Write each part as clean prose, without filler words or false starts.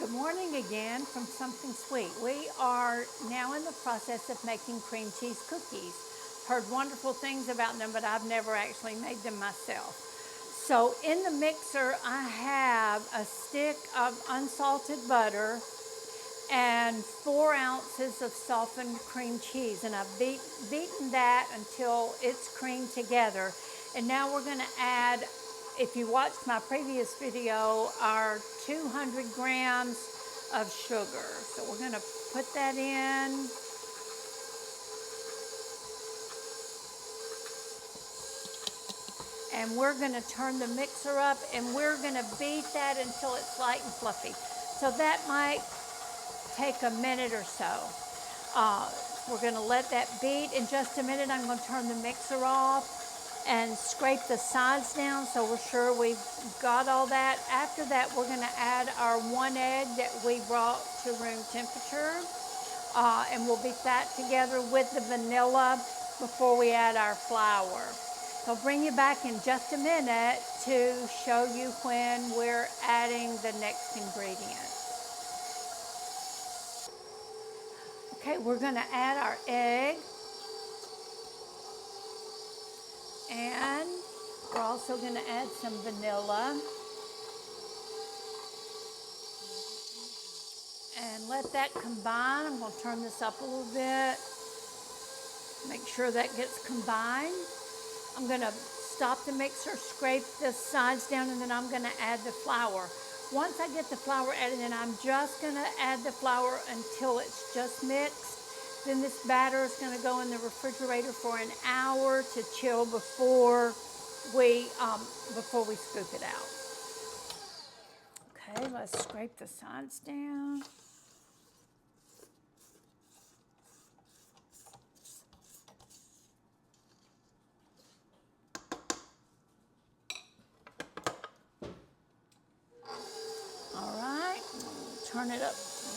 Good morning again from Something Sweet. We are now in the process of making cream cheese cookies. Heard wonderful things about them, but I've never actually made them myself. So in the mixer, I have a stick of unsalted butter and 4 ounces of softened cream cheese. And I've beaten that until it's creamed together. And now we're going to add, if you watched my previous video, our 200 grams of sugar. So we're going to put that in. And we're going to turn the mixer up and we're going to beat that until it's light and fluffy. So that might take a minute or so. We're going to let that beat. In just a minute, I'm going to turn the mixer off and scrape the sides down so we're sure we've got all that. After that, we're going to add our 1 egg that we brought to room temperature. And we'll beat that together with the vanilla before we add our flour. So I'll bring you back in just a minute to show you when we're adding the next ingredient. Okay, we're going to add our egg, and we're also going to add some vanilla, and let that combine. I'm going to turn this up a little bit, make sure that gets combined. I'm going to stop the mixer, scrape the sides down, and then I'm going to add the flour. Once I get the flour added in, I'm just going to add the flour until it's just mixed. Then this batter is going to go in the refrigerator for an hour to chill before we scoop it out. Okay, let's scrape the sides down. All right, turn it up,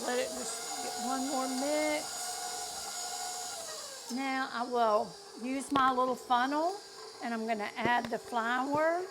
let it just get one more mix. Now I will use my little funnel and I'm going to add the flour.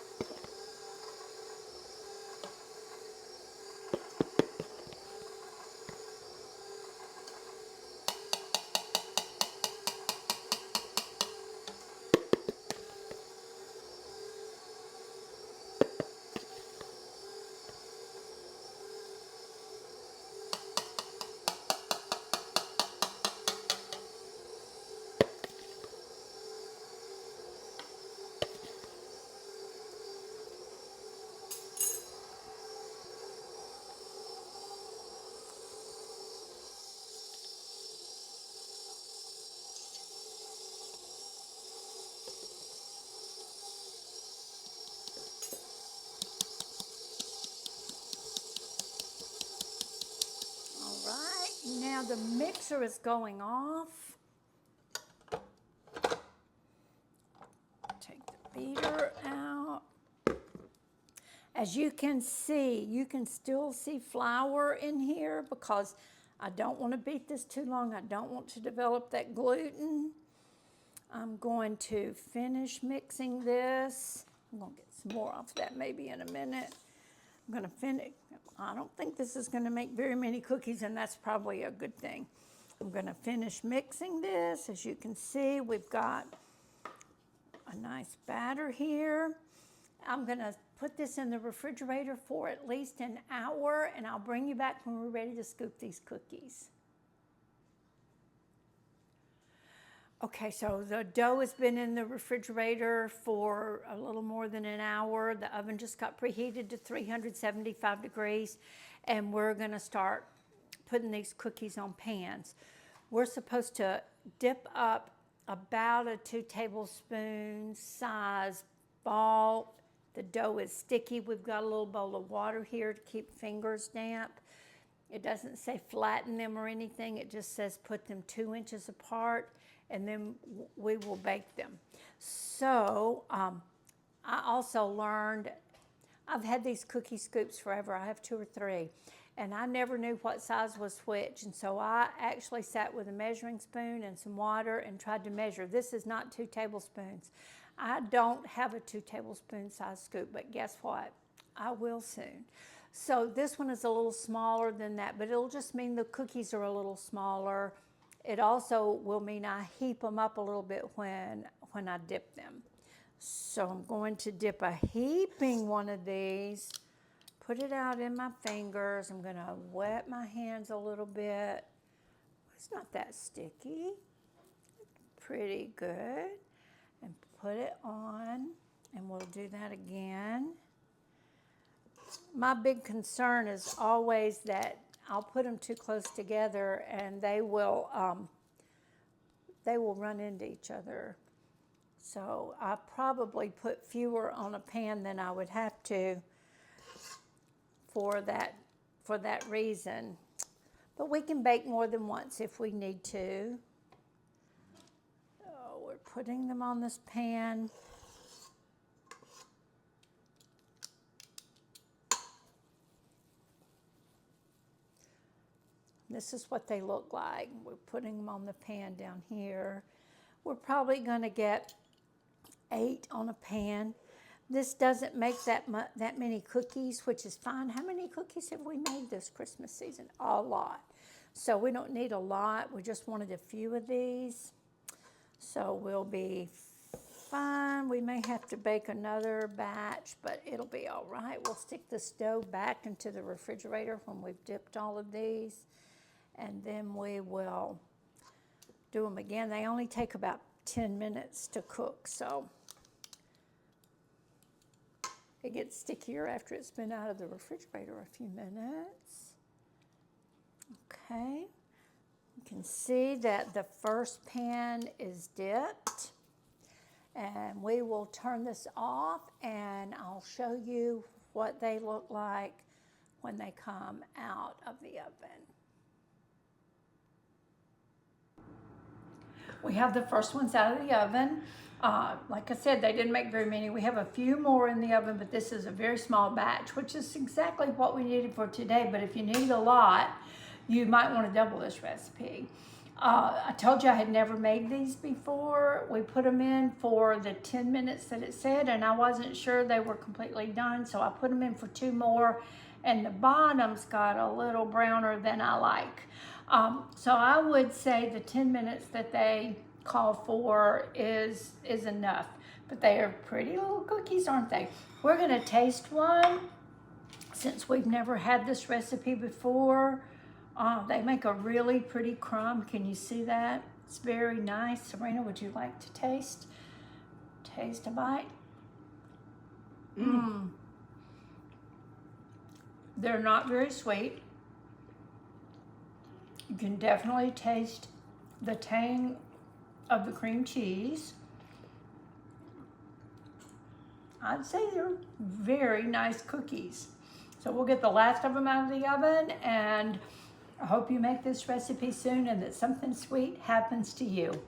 All right, now the mixer is going off. Take the beater out. As you can see, you can still see flour in here because I don't want to beat this too long. I don't want to develop that gluten. I'm going to finish mixing this. I'm going to get some more off that maybe in a minute. I'm going to finish. I don't think this is going to make very many cookies, and that's probably a good thing. I'm going to finish mixing this. As you can see, we've got a nice batter here. I'm going to put this in the refrigerator for at least an hour, and I'll bring you back when we're ready to scoop these cookies. Okay, so the dough has been in the refrigerator for a little more than an hour. The oven just got preheated to 375 degrees, and we're going to start putting these cookies on pans. We're supposed to dip up about a 2 tablespoon size ball. The dough is sticky. We've got a little bowl of water here to keep fingers damp. It doesn't say flatten them or anything. It just says put them 2 inches apart, and then we will bake them. So I also learned, I've had these cookie scoops forever. I have 2 or 3, and I never knew what size was which. And so I actually sat with a measuring spoon and some water and tried to measure. This is not 2 tablespoons. I don't have a 2 tablespoon size scoop, but guess what? I will soon. So this one is a little smaller than that, but it'll just mean the cookies are a little smaller. It also will mean I heap them up a little bit when I dip them. So I'm going to dip a heaping one of these, put it out in my fingers. I'm gonna wet my hands a little bit. It's not that sticky. Pretty good. And put it on, and we'll do that again. My big concern is always that I'll put them too close together and they will run into each other. So I probably put fewer on a pan than I would have to for that reason. But we can bake more than once if we need to. So we're putting them on this pan. This is what they look like. We're putting them on the pan down here. We're probably going to get 8 on a pan. This doesn't make that many cookies, which is fine. How many cookies have we made this Christmas season? A lot. So we don't need a lot. We just wanted a few of these. So we'll be fine. We may have to bake another batch, but it'll be all right. We'll stick this dough back into the refrigerator when we've dipped all of these. And then we will do them again. They only take about 10 minutes to cook, so it gets stickier after it's been out of the refrigerator a few minutes. Okay, you can see that the first pan is dipped, and we will turn this off and I'll show you what they look like when they come out of the oven. We have the first ones out of the oven. Like I said, they didn't make very many. We have a few more in the oven, but this is a very small batch, which is exactly what we needed for today. But if you need a lot, you might want to double this recipe. I told you I had never made these before. We put them in for the 10 minutes that it said, and I wasn't sure they were completely done, so I put them in for 2 more, and the bottoms got a little browner than I like. So I would say the 10 minutes that they call for is enough. But they are pretty little cookies, aren't they? We're gonna taste one since we've never had this recipe before. They make a really pretty crumb. Can you see that? It's very nice. Serena, would you like to taste a bite? They're not very sweet. You can definitely taste the tang of the cream cheese. I'd say they're very nice cookies. So we'll get the last of them out of the oven, and I hope you make this recipe soon and that something sweet happens to you.